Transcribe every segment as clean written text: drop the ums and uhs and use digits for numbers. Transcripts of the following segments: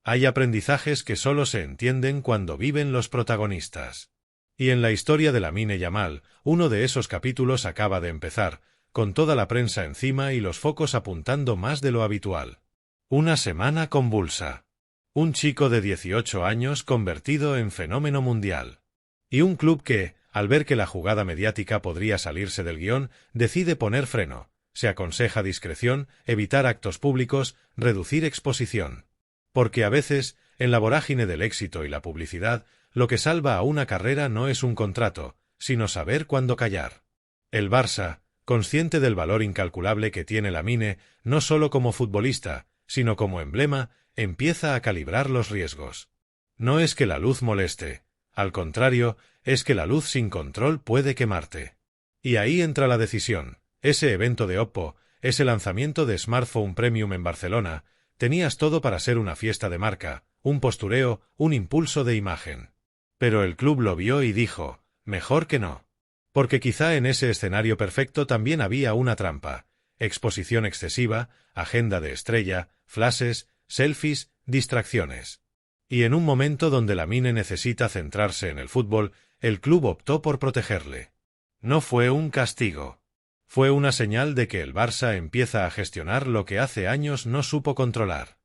Hay aprendizajes que solo se entienden cuando viven los protagonistas. Y en la historia de Lamine Yamal, uno de esos capítulos acaba de empezar, con toda la prensa encima y los focos apuntando más de lo habitual. Una semana convulsa. Un chico de 18 años convertido en fenómeno mundial. Y un club que, al ver que la jugada mediática podría salirse del guión, decide poner freno. Se aconseja discreción, evitar actos públicos, reducir exposición. Porque a veces, en la vorágine del éxito y la publicidad, lo que salva a una carrera no es un contrato, sino saber cuándo callar. El Barça, consciente del valor incalculable que tiene Lamine, no solo como futbolista, sino como emblema, empieza a calibrar los riesgos. No es que la luz moleste, al contrario, es que la luz sin control puede quemarte. Y ahí entra la decisión. Ese evento de Oppo, ese lanzamiento de Smartphone Premium en Barcelona, tenías todo para ser una fiesta de marca, un postureo, un impulso de imagen. Pero el club lo vio y dijo, mejor que no. Porque quizá en ese escenario perfecto también había una trampa, exposición excesiva, agenda de estrella, flashes, selfies, distracciones. Y en un momento donde Lamine necesita centrarse en el fútbol, el club optó por protegerle. No fue un castigo. Fue una señal de que el Barça empieza a gestionar lo que hace años no supo controlar.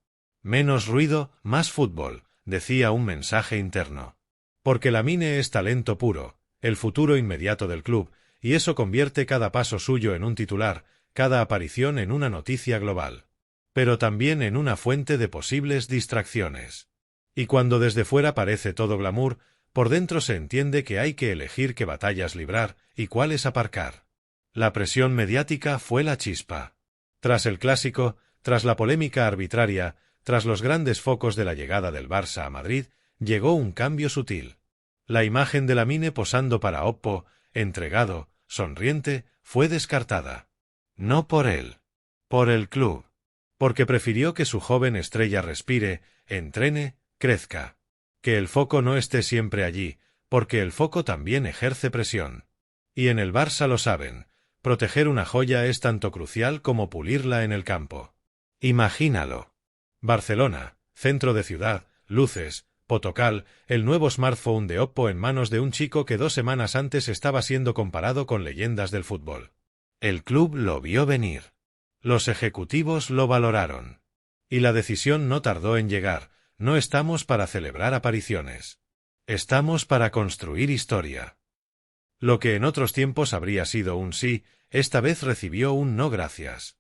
Menos ruido, más fútbol, decía un mensaje interno. Porque Lamine es talento puro, el futuro inmediato del club, y eso convierte cada paso suyo en un titular, cada aparición en una noticia global. Pero también en una fuente de posibles distracciones. Y cuando desde fuera parece todo glamour, por dentro se entiende que hay que elegir qué batallas librar y cuáles aparcar. La presión mediática fue la chispa. Tras el clásico, tras la polémica arbitraria, tras los grandes focos de la llegada del Barça a Madrid, llegó un cambio sutil. La imagen de Lamine posando para Oppo, entregado, sonriente, fue descartada. No por él. Por el club. Porque prefirió que su joven estrella respire, entrene, crezca. Que el foco no esté siempre allí, porque el foco también ejerce presión. Y en el Barça lo saben. Proteger una joya es tanto crucial como pulirla en el campo. Imagínalo. Barcelona, centro de ciudad, luces, Potocal, el nuevo smartphone de Oppo en manos de un chico que 2 semanas antes estaba siendo comparado con leyendas del fútbol. El club lo vio venir. Los ejecutivos lo valoraron. Y la decisión no tardó en llegar. No estamos para celebrar apariciones. Estamos para construir historia. Lo que en otros tiempos habría sido un sí, esta vez recibió un no gracias.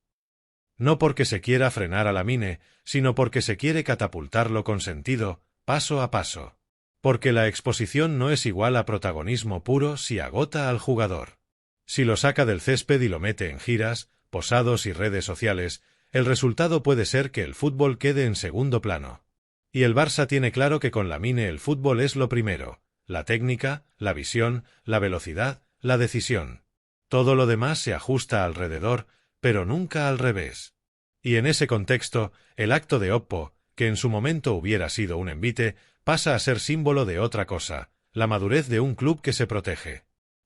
No porque se quiera frenar a Lamine, sino porque se quiere catapultarlo con sentido, paso a paso. Porque la exposición no es igual a protagonismo puro si agota al jugador. Si lo saca del césped y lo mete en giras, posados y redes sociales, el resultado puede ser que el fútbol quede en segundo plano. Y el Barça tiene claro que con Lamine el fútbol es lo primero, la técnica, la visión, la velocidad, la decisión. Todo lo demás se ajusta alrededor, pero nunca al revés. Y en ese contexto, el acto de Oppo, que en su momento hubiera sido un envite, pasa a ser símbolo de otra cosa, la madurez de un club que se protege.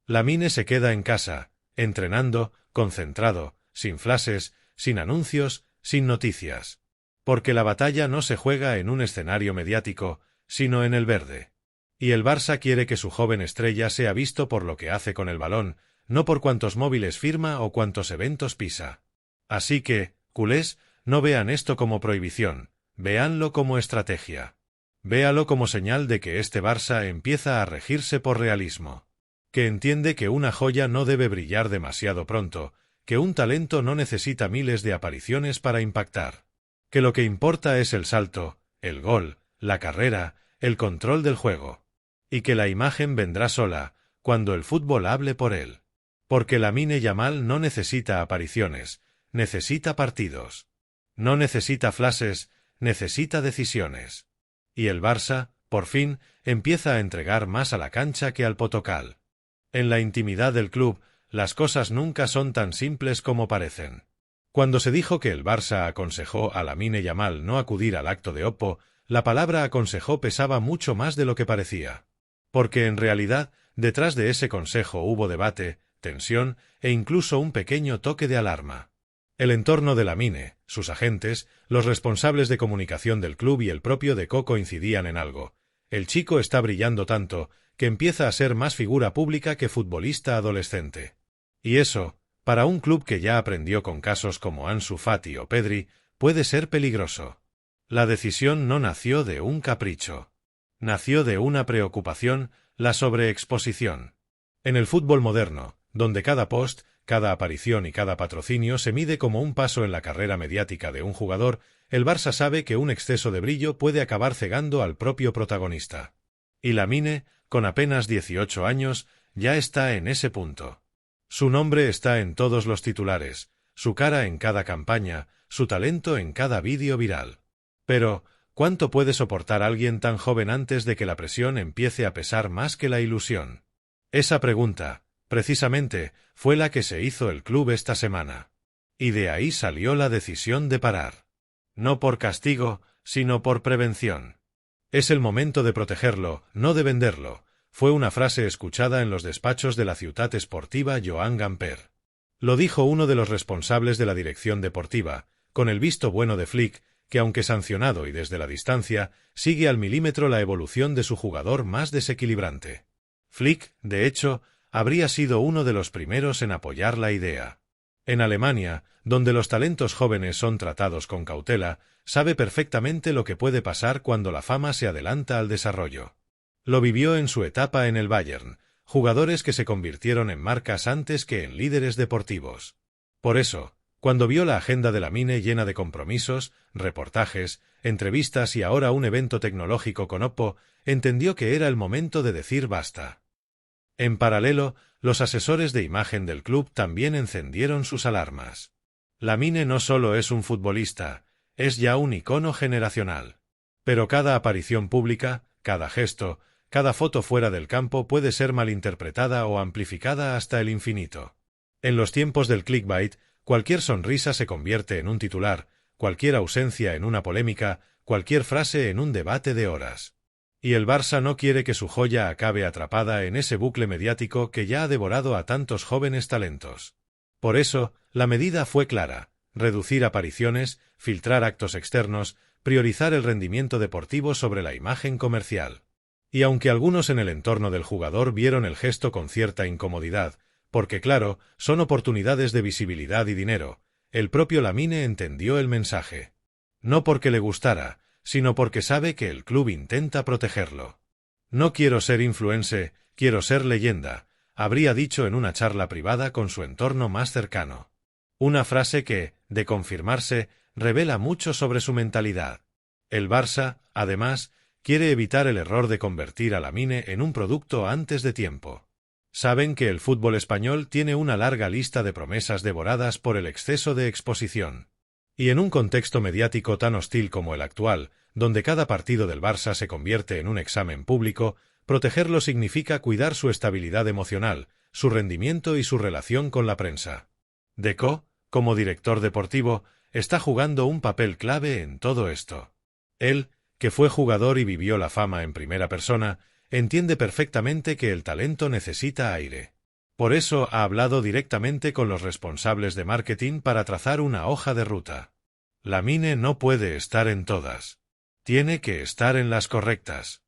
Lamine se queda en casa, entrenando, concentrado, sin flashes, sin anuncios, sin noticias. Porque la batalla no se juega en un escenario mediático, sino en el verde. Y el Barça quiere que su joven estrella sea visto por lo que hace con el balón, no por cuántos móviles firma o cuántos eventos pisa. Así que, culés, no vean esto como prohibición, véanlo como estrategia. Véalo como señal de que este Barça empieza a regirse por realismo. Que entiende que una joya no debe brillar demasiado pronto, que un talento no necesita miles de apariciones para impactar. Que lo que importa es el salto, el gol, la carrera, el control del juego. Y que la imagen vendrá sola, cuando el fútbol hable por él. Porque Lamine Yamal no necesita apariciones, necesita partidos. No necesita flashes, necesita decisiones. Y el Barça, por fin, empieza a entregar más a la cancha que al Potocal. En la intimidad del club, las cosas nunca son tan simples como parecen. Cuando se dijo que el Barça aconsejó a Lamine Yamal no acudir al acto de Oppo, la palabra aconsejó pesaba mucho más de lo que parecía. Porque en realidad, detrás de ese consejo hubo debate, tensión e incluso un pequeño toque de alarma. El entorno de Lamine, sus agentes, los responsables de comunicación del club y el propio Deco coincidían en algo. El chico está brillando tanto que empieza a ser más figura pública que futbolista adolescente. Y eso, para un club que ya aprendió con casos como Ansu Fati o Pedri, puede ser peligroso. La decisión no nació de un capricho. Nació de una preocupación, la sobreexposición. En el fútbol moderno, donde cada post, cada aparición y cada patrocinio se mide como un paso en la carrera mediática de un jugador, el Barça sabe que un exceso de brillo puede acabar cegando al propio protagonista. Y Lamine, con apenas 18 años, ya está en ese punto. Su nombre está en todos los titulares, su cara en cada campaña, su talento en cada vídeo viral. Pero, ¿cuánto puede soportar alguien tan joven antes de que la presión empiece a pesar más que la ilusión? Esa pregunta, precisamente, fue la que se hizo el club esta semana. Y de ahí salió la decisión de parar. No por castigo, sino por prevención. Es el momento de protegerlo, no de venderlo, fue una frase escuchada en los despachos de la Ciutat Esportiva Joan Gamper. Lo dijo uno de los responsables de la dirección deportiva, con el visto bueno de Flick, que aunque sancionado y desde la distancia, sigue al milímetro la evolución de su jugador más desequilibrante. Flick, de hecho, habría sido uno de los primeros en apoyar la idea. En Alemania, donde los talentos jóvenes son tratados con cautela, sabe perfectamente lo que puede pasar cuando la fama se adelanta al desarrollo. Lo vivió en su etapa en el Bayern, jugadores que se convirtieron en marcas antes que en líderes deportivos. Por eso, cuando vio la agenda de Lamine llena de compromisos, reportajes, entrevistas y ahora un evento tecnológico con Oppo, entendió que era el momento de decir basta. En paralelo, los asesores de imagen del club también encendieron sus alarmas. Lamine no solo es un futbolista, es ya un icono generacional. Pero cada aparición pública, cada gesto, cada foto fuera del campo puede ser malinterpretada o amplificada hasta el infinito. En los tiempos del clickbait, cualquier sonrisa se convierte en un titular, cualquier ausencia en una polémica, cualquier frase en un debate de horas. Y el Barça no quiere que su joya acabe atrapada en ese bucle mediático que ya ha devorado a tantos jóvenes talentos. Por eso, la medida fue clara: reducir apariciones, filtrar actos externos, priorizar el rendimiento deportivo sobre la imagen comercial. Y aunque algunos en el entorno del jugador vieron el gesto con cierta incomodidad, porque claro, son oportunidades de visibilidad y dinero, el propio Lamine entendió el mensaje. No porque le gustara, sino porque sabe que el club intenta protegerlo. No quiero ser influencer, quiero ser leyenda, habría dicho en una charla privada con su entorno más cercano. Una frase que, de confirmarse, revela mucho sobre su mentalidad. El Barça, además, quiere evitar el error de convertir a Lamine en un producto antes de tiempo. Saben que el fútbol español tiene una larga lista de promesas devoradas por el exceso de exposición. Y en un contexto mediático tan hostil como el actual, donde cada partido del Barça se convierte en un examen público, protegerlo significa cuidar su estabilidad emocional, su rendimiento y su relación con la prensa. Deco, como director deportivo, está jugando un papel clave en todo esto. Él, que fue jugador y vivió la fama en primera persona, entiende perfectamente que el talento necesita aire. Por eso ha hablado directamente con los responsables de marketing para trazar una hoja de ruta. Lamine no puede estar en todas. Tiene que estar en las correctas.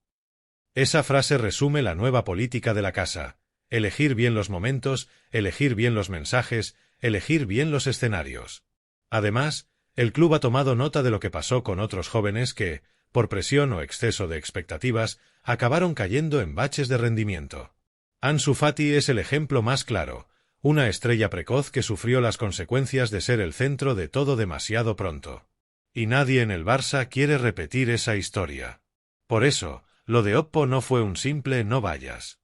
Esa frase resume la nueva política de la casa: elegir bien los momentos, elegir bien los mensajes, elegir bien los escenarios. Además, el club ha tomado nota de lo que pasó con otros jóvenes que, por presión o exceso de expectativas, acabaron cayendo en baches de rendimiento. Ansu Fati es el ejemplo más claro, una estrella precoz que sufrió las consecuencias de ser el centro de todo demasiado pronto. Y nadie en el Barça quiere repetir esa historia. Por eso, lo de Oppo no fue un simple no vayas.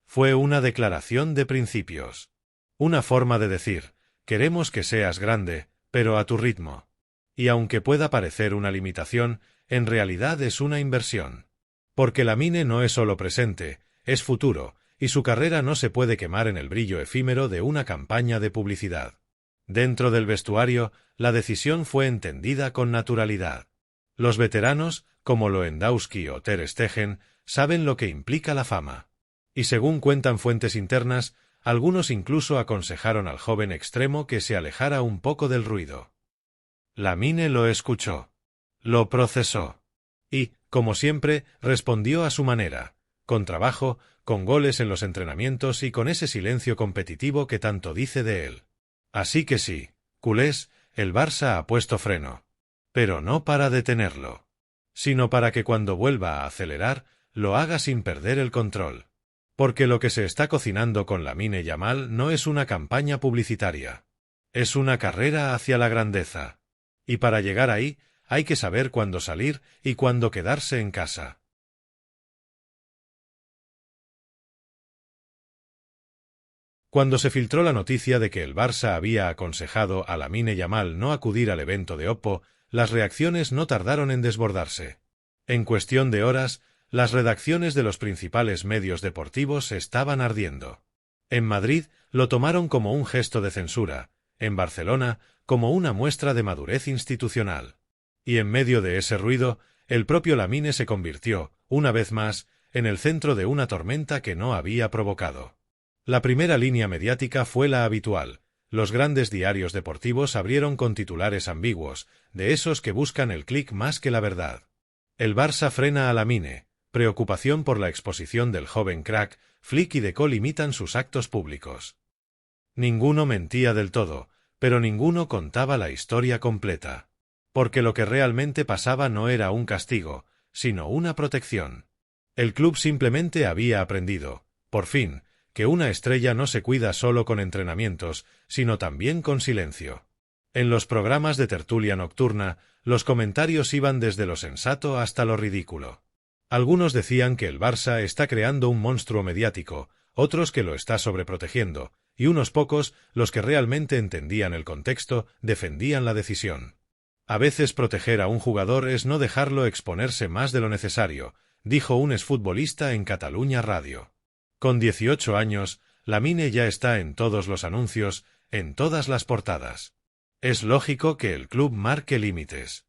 Fue una declaración de principios. Una forma de decir: queremos que seas grande, pero a tu ritmo. Y aunque pueda parecer una limitación, en realidad es una inversión. Porque Lamine no es solo presente, es futuro, y su carrera no se puede quemar en el brillo efímero de una campaña de publicidad. Dentro del vestuario, la decisión fue entendida con naturalidad. Los veteranos, como Lewandowski o Ter Stegen, saben lo que implica la fama. Y según cuentan fuentes internas, algunos incluso aconsejaron al joven extremo que se alejara un poco del ruido. Lamine lo escuchó. Lo procesó. Y, como siempre, respondió a su manera, con trabajo, con goles en los entrenamientos y con ese silencio competitivo que tanto dice de él. Así que sí, culés, el Barça ha puesto freno. Pero no para detenerlo, sino para que cuando vuelva a acelerar, lo haga sin perder el control. Porque lo que se está cocinando con Lamine Yamal no es una campaña publicitaria. Es una carrera hacia la grandeza. Y para llegar ahí, hay que saber cuándo salir y cuándo quedarse en casa. Cuando se filtró la noticia de que el Barça había aconsejado a Lamine Yamal no acudir al evento de Oppo, las reacciones no tardaron en desbordarse. En cuestión de horas, las redacciones de los principales medios deportivos estaban ardiendo. En Madrid lo tomaron como un gesto de censura, en Barcelona como una muestra de madurez institucional. Y en medio de ese ruido, el propio Lamine se convirtió, una vez más, en el centro de una tormenta que no había provocado. La primera línea mediática fue la habitual. Los grandes diarios deportivos abrieron con titulares ambiguos, de esos que buscan el clic más que la verdad. El Barça frena a Lamine. Preocupación por la exposición del joven crack, Flick y Deco limitan sus actos públicos. Ninguno mentía del todo, pero ninguno contaba la historia completa. Porque lo que realmente pasaba no era un castigo, sino una protección. El club simplemente había aprendido, por fin, que una estrella no se cuida solo con entrenamientos, sino también con silencio. En los programas de tertulia nocturna, los comentarios iban desde lo sensato hasta lo ridículo. Algunos decían que el Barça está creando un monstruo mediático, otros que lo está sobreprotegiendo, y unos pocos, los que realmente entendían el contexto, defendían la decisión. A veces proteger a un jugador es no dejarlo exponerse más de lo necesario, dijo un exfutbolista en Cataluña Radio. Con 18 años, Lamine ya está en todos los anuncios, en todas las portadas. Es lógico que el club marque límites.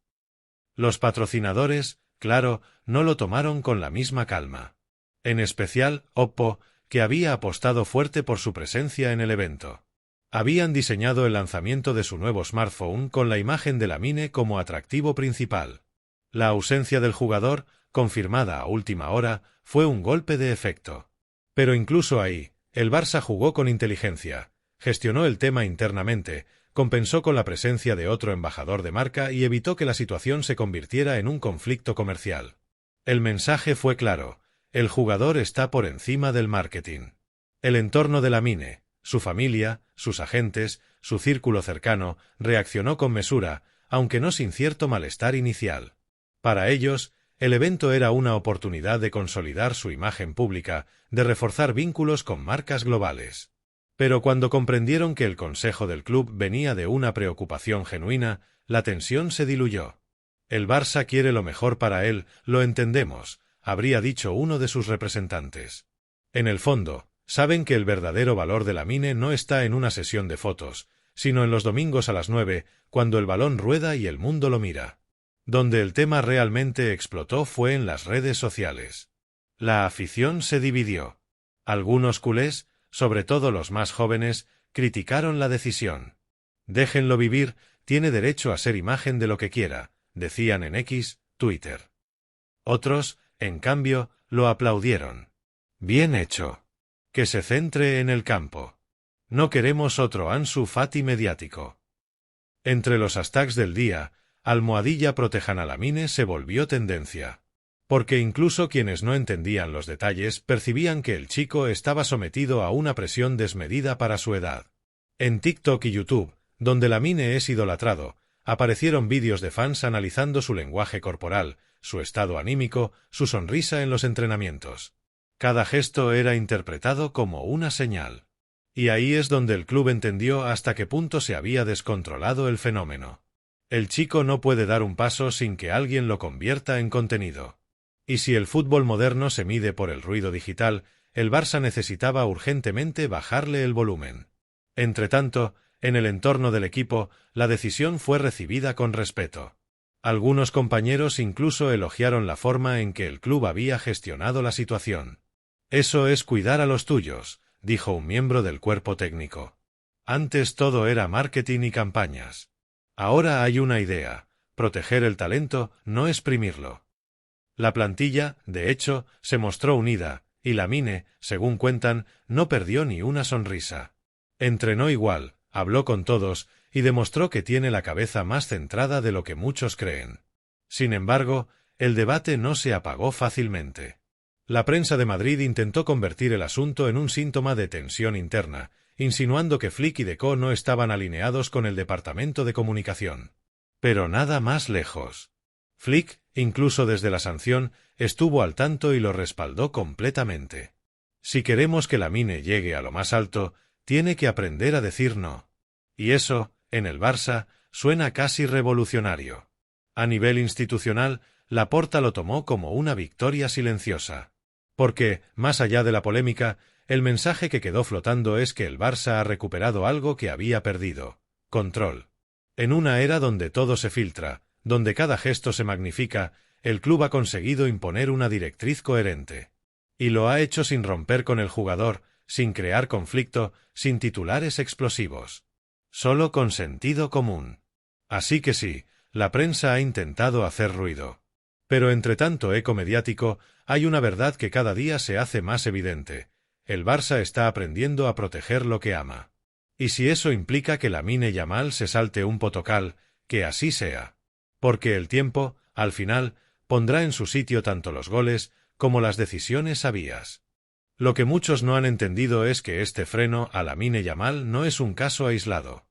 Los patrocinadores, claro, no lo tomaron con la misma calma. En especial, Oppo, que había apostado fuerte por su presencia en el evento. Habían diseñado el lanzamiento de su nuevo smartphone con la imagen de Lamine como atractivo principal. La ausencia del jugador, confirmada a última hora, fue un golpe de efecto. Pero incluso ahí, el Barça jugó con inteligencia, gestionó el tema internamente, compensó con la presencia de otro embajador de marca y evitó que la situación se convirtiera en un conflicto comercial. El mensaje fue claro: el jugador está por encima del marketing. El entorno de Lamine, su familia, sus agentes, su círculo cercano, reaccionó con mesura, aunque no sin cierto malestar inicial. Para ellos, el evento era una oportunidad de consolidar su imagen pública, de reforzar vínculos con marcas globales. Pero cuando comprendieron que el consejo del club venía de una preocupación genuina, la tensión se diluyó. El Barça quiere lo mejor para él, lo entendemos, habría dicho uno de sus representantes. En el fondo, saben que el verdadero valor de Lamine no está en una sesión de fotos, sino en los domingos a las 9, cuando el balón rueda y el mundo lo mira. Donde el tema realmente explotó fue en las redes sociales. La afición se dividió. Algunos culés, sobre todo los más jóvenes, criticaron la decisión. Déjenlo vivir, tiene derecho a ser imagen de lo que quiera, decían en X, Twitter. Otros, en cambio, lo aplaudieron. Bien hecho. Que se centre en el campo. No queremos otro Ansu Fati mediático. Entre los hashtags del día, almohadilla protejan a Lamine se volvió tendencia. Porque incluso quienes no entendían los detalles percibían que el chico estaba sometido a una presión desmedida para su edad. En TikTok y YouTube, donde Lamine es idolatrado, aparecieron vídeos de fans analizando su lenguaje corporal, su estado anímico, su sonrisa en los entrenamientos. Cada gesto era interpretado como una señal. Y ahí es donde el club entendió hasta qué punto se había descontrolado el fenómeno. El chico no puede dar un paso sin que alguien lo convierta en contenido. Y si el fútbol moderno se mide por el ruido digital, el Barça necesitaba urgentemente bajarle el volumen. Entretanto, en el entorno del equipo, la decisión fue recibida con respeto. Algunos compañeros incluso elogiaron la forma en que el club había gestionado la situación. Eso es cuidar a los tuyos, dijo un miembro del cuerpo técnico. Antes todo era marketing y campañas. Ahora hay una idea: proteger el talento, no exprimirlo. La plantilla, de hecho, se mostró unida, y Lamine, según cuentan, no perdió ni una sonrisa. Entrenó igual, habló con todos, y demostró que tiene la cabeza más centrada de lo que muchos creen. Sin embargo, el debate no se apagó fácilmente. La prensa de Madrid intentó convertir el asunto en un síntoma de tensión interna, insinuando que Flick y Deco no estaban alineados con el departamento de comunicación. Pero nada más lejos. Flick, incluso desde la sanción, estuvo al tanto y lo respaldó completamente. Si queremos que Lamine llegue a lo más alto, tiene que aprender a decir no. Y eso, en el Barça, suena casi revolucionario. A nivel institucional, Laporta lo tomó como una victoria silenciosa. Porque, más allá de la polémica, el mensaje que quedó flotando es que el Barça ha recuperado algo que había perdido: control. En una era donde todo se filtra, donde cada gesto se magnifica, el club ha conseguido imponer una directriz coherente. Y lo ha hecho sin romper con el jugador, sin crear conflicto, sin titulares explosivos. Solo con sentido común. Así que sí, la prensa ha intentado hacer ruido. Pero entre tanto eco mediático, hay una verdad que cada día se hace más evidente: el Barça está aprendiendo a proteger lo que ama. Y si eso implica que Lamine Yamal se salte un potocal, que así sea. Porque el tiempo, al final, pondrá en su sitio tanto los goles como las decisiones sabias. Lo que muchos no han entendido es que este freno a Lamine Yamal no es un caso aislado.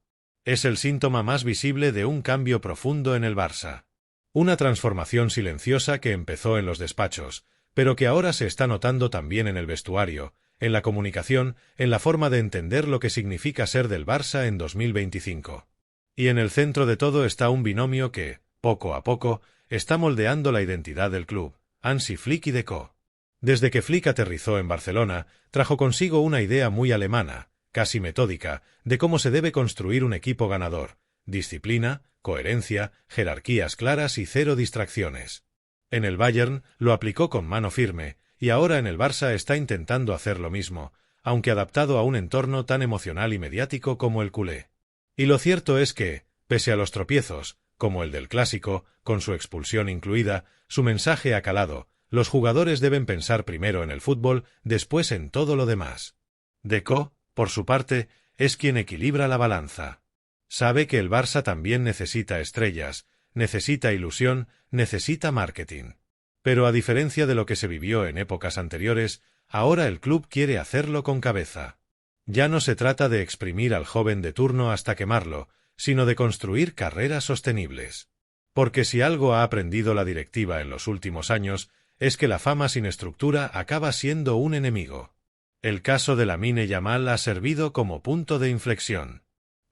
Es el síntoma más visible de un cambio profundo en el Barça. Una transformación silenciosa que empezó en los despachos, pero que ahora se está notando también en el vestuario, en la comunicación, en la forma de entender lo que significa ser del Barça en 2025. Y en el centro de todo está un binomio que, poco a poco, está moldeando la identidad del club: Hansi Flick y Deco. Desde que Flick aterrizó en Barcelona, trajo consigo una idea muy alemana, casi metódica, de cómo se debe construir un equipo ganador: disciplina, coherencia, jerarquías claras y cero distracciones. En el Bayern lo aplicó con mano firme, y ahora en el Barça está intentando hacer lo mismo, aunque adaptado a un entorno tan emocional y mediático como el culé. Y lo cierto es que, pese a los tropiezos, como el del Clásico, con su expulsión incluida, su mensaje ha calado: los jugadores deben pensar primero en el fútbol, después en todo lo demás. Deco, por su parte, es quien equilibra la balanza. Sabe que el Barça también necesita estrellas, necesita ilusión, necesita marketing. Pero a diferencia de lo que se vivió en épocas anteriores, ahora el club quiere hacerlo con cabeza. Ya no se trata de exprimir al joven de turno hasta quemarlo, sino de construir carreras sostenibles. Porque si algo ha aprendido la directiva en los últimos años, es que la fama sin estructura acaba siendo un enemigo. El caso de Lamine Yamal ha servido como punto de inflexión.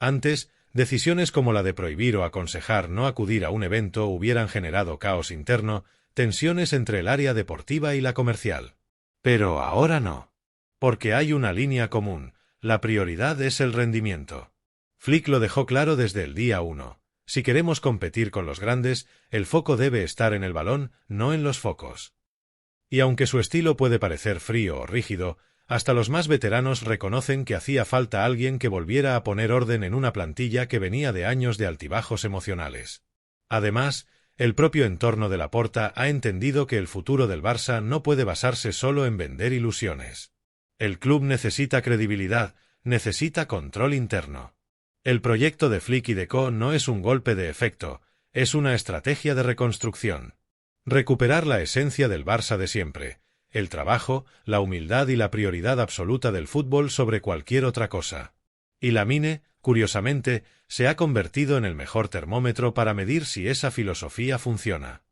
Antes, decisiones como la de prohibir o aconsejar no acudir a un evento hubieran generado caos interno, tensiones entre el área deportiva y la comercial. Pero ahora no. Porque hay una línea común: la prioridad es el rendimiento. Flick lo dejó claro desde el día 1. Si queremos competir con los grandes, el foco debe estar en el balón, no en los focos. Y aunque su estilo puede parecer frío o rígido, hasta los más veteranos reconocen que hacía falta alguien que volviera a poner orden en una plantilla que venía de años de altibajos emocionales. Además, el propio entorno de Laporta ha entendido que el futuro del Barça no puede basarse solo en vender ilusiones. El club necesita credibilidad, necesita control interno. El proyecto de Flick y Deco no es un golpe de efecto, es una estrategia de reconstrucción. Recuperar la esencia del Barça de siempre: el trabajo, la humildad y la prioridad absoluta del fútbol sobre cualquier otra cosa. Y Lamine, curiosamente, se ha convertido en el mejor termómetro para medir si esa filosofía funciona.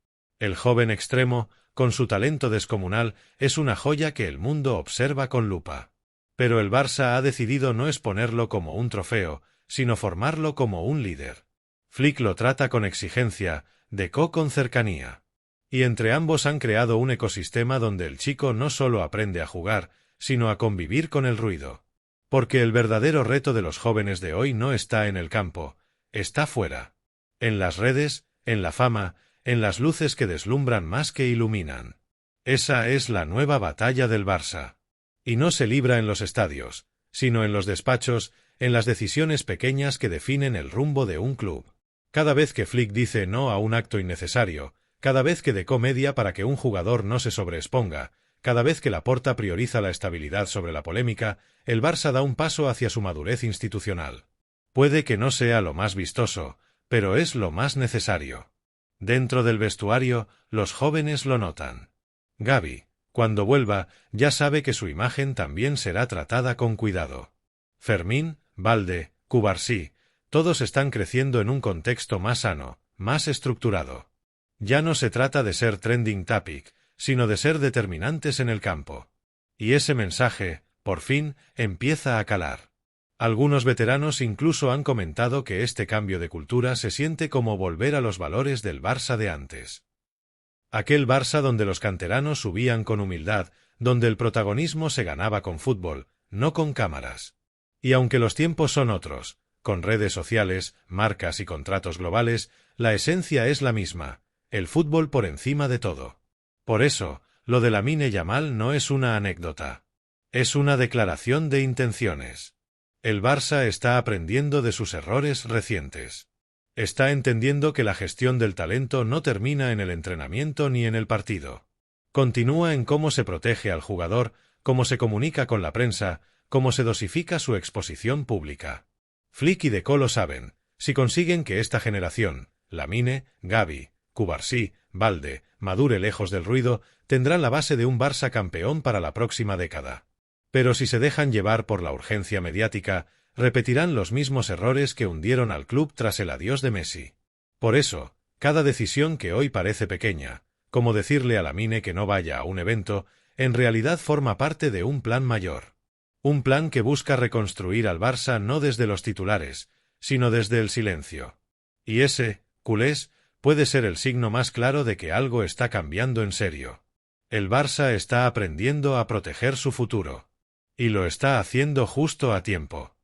El joven extremo, con su talento descomunal, es una joya que el mundo observa con lupa. Pero el Barça ha decidido no exponerlo como un trofeo, sino formarlo como un líder. Flick lo trata con exigencia, Deco con cercanía. Y entre ambos han creado un ecosistema donde el chico no solo aprende a jugar, sino a convivir con el ruido. Porque el verdadero reto de los jóvenes de hoy no está en el campo, está fuera. En las redes, en la fama, en las luces que deslumbran más que iluminan. Esa es la nueva batalla del Barça. Y no se libra en los estadios, sino en los despachos, en las decisiones pequeñas que definen el rumbo de un club. Cada vez que Flick dice no a un acto innecesario, cada vez que decó media para que un jugador no se sobreexponga, cada vez que Laporta prioriza la estabilidad sobre la polémica, el Barça da un paso hacia su madurez institucional. Puede que no sea lo más vistoso, pero es lo más necesario. Dentro del vestuario, los jóvenes lo notan. Gavi, cuando vuelva, ya sabe que su imagen también será tratada con cuidado. Fermín, Balde, Cubarsí, todos están creciendo en un contexto más sano, más estructurado. Ya no se trata de ser trending topic, sino de ser determinantes en el campo. Y ese mensaje, por fin, empieza a calar. Algunos veteranos incluso han comentado que este cambio de cultura se siente como volver a los valores del Barça de antes. Aquel Barça donde los canteranos subían con humildad, donde el protagonismo se ganaba con fútbol, no con cámaras. Y aunque los tiempos son otros, con redes sociales, marcas y contratos globales, la esencia es la misma, el fútbol por encima de todo. Por eso, lo de Lamine Yamal no es una anécdota. Es una declaración de intenciones. El Barça está aprendiendo de sus errores recientes. Está entendiendo que la gestión del talento no termina en el entrenamiento ni en el partido. Continúa en cómo se protege al jugador, cómo se comunica con la prensa, cómo se dosifica su exposición pública. Flick y Deco lo saben. Si consiguen que esta generación, Lamine, Gavi, Cubarsí, Balde, madure lejos del ruido, tendrán la base de un Barça campeón para la próxima década. Pero si se dejan llevar por la urgencia mediática, repetirán los mismos errores que hundieron al club tras el adiós de Messi. Por eso, cada decisión que hoy parece pequeña, como decirle a Lamine que no vaya a un evento, en realidad forma parte de un plan mayor. Un plan que busca reconstruir al Barça no desde los titulares, sino desde el silencio. Y ese, culés, puede ser el signo más claro de que algo está cambiando en serio. El Barça está aprendiendo a proteger su futuro. Y lo está haciendo justo a tiempo.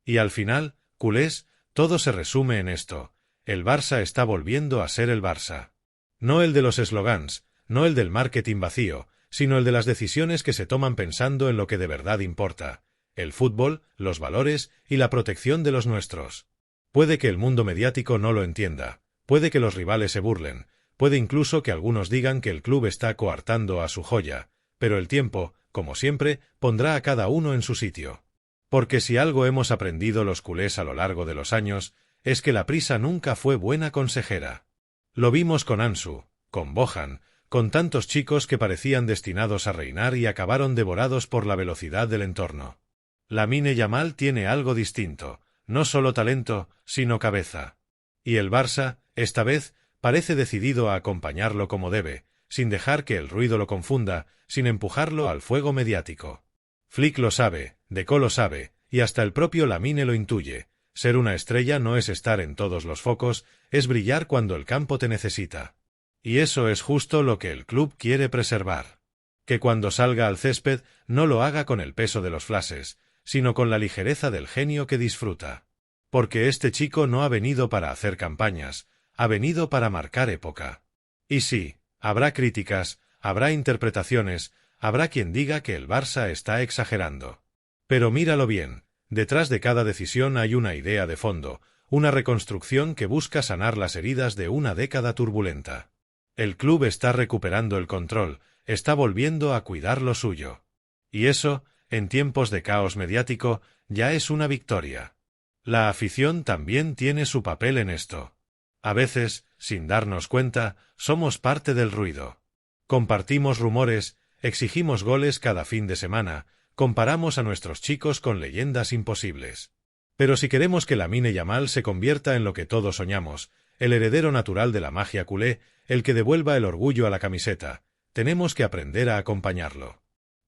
Y al final, culés, todo se resume en esto: el Barça está volviendo a ser el Barça. No el de los eslogans, no el del marketing vacío, sino el de las decisiones que se toman pensando en lo que de verdad importa: el fútbol, los valores y la protección de los nuestros. Puede que el mundo mediático no lo entienda, puede que los rivales se burlen, puede incluso que algunos digan que el club está coartando a su joya, pero el tiempo, como siempre, pondrá a cada uno en su sitio. Porque si algo hemos aprendido los culés a lo largo de los años, es que la prisa nunca fue buena consejera. Lo vimos con Ansu, con Bojan, con tantos chicos que parecían destinados a reinar y acabaron devorados por la velocidad del entorno. Lamine Yamal tiene algo distinto, no solo talento, sino cabeza. Y el Barça, esta vez, parece decidido a acompañarlo como debe, sin dejar que el ruido lo confunda, sin empujarlo al fuego mediático. Flick lo sabe, Deco lo sabe, y hasta el propio Lamine lo intuye: ser una estrella no es estar en todos los focos, es brillar cuando el campo te necesita. Y eso es justo lo que el club quiere preservar. Que cuando salga al césped no lo haga con el peso de los flashes, sino con la ligereza del genio que disfruta. Porque este chico no ha venido para hacer campañas, ha venido para marcar época. Y sí, habrá críticas, habrá interpretaciones, habrá quien diga que el Barça está exagerando. Pero míralo bien, detrás de cada decisión hay una idea de fondo, una reconstrucción que busca sanar las heridas de una década turbulenta. El club está recuperando el control, está volviendo a cuidar lo suyo. Y eso, en tiempos de caos mediático, ya es una victoria. La afición también tiene su papel en esto. A veces, sin darnos cuenta, somos parte del ruido. Compartimos rumores, exigimos goles cada fin de semana, comparamos a nuestros chicos con leyendas imposibles. Pero si queremos que Lamine Yamal se convierta en lo que todos soñamos, el heredero natural de la magia culé, el que devuelva el orgullo a la camiseta, tenemos que aprender a acompañarlo.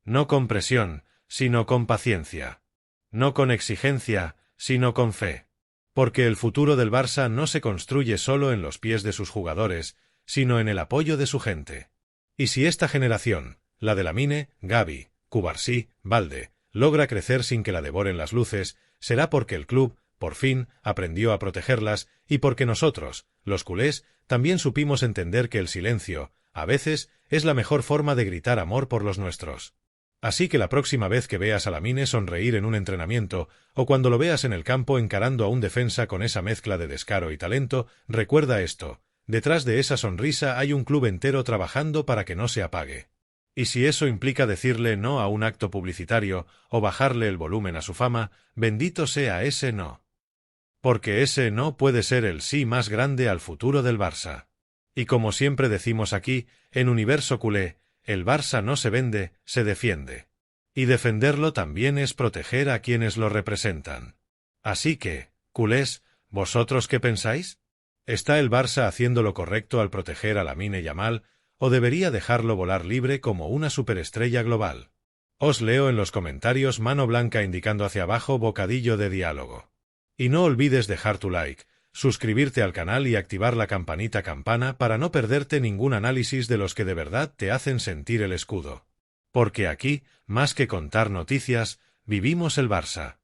No con presión, sino con paciencia. No con exigencia, sino con fe. Porque el futuro del Barça no se construye solo en los pies de sus jugadores, sino en el apoyo de su gente. Y si esta generación, la de Lamine, Gavi, Cubarsí, Balde, logra crecer sin que la devoren las luces, será porque el club, por fin, aprendió a protegerlas, y porque nosotros, los culés, también supimos entender que el silencio, a veces, es la mejor forma de gritar amor por los nuestros. Así que la próxima vez que veas a Lamine sonreír en un entrenamiento, o cuando lo veas en el campo encarando a un defensa con esa mezcla de descaro y talento, recuerda esto: detrás de esa sonrisa hay un club entero trabajando para que no se apague. Y si eso implica decirle no a un acto publicitario o bajarle el volumen a su fama, bendito sea ese no. Porque ese no puede ser el sí más grande al futuro del Barça. Y como siempre decimos aquí, en Universo Culé, el Barça no se vende, se defiende. Y defenderlo también es proteger a quienes lo representan. Así que, culés, ¿vosotros qué pensáis? ¿Está el Barça haciendo lo correcto al proteger a Lamine Yamal, o debería dejarlo volar libre como una superestrella global? Os leo en los comentarios mano blanca indicando hacia abajo bocadillo de diálogo. Y no olvides dejar tu like, suscribirte al canal y activar la campanita campana para no perderte ningún análisis de los que de verdad te hacen sentir el escudo. Porque aquí, más que contar noticias, vivimos el Barça.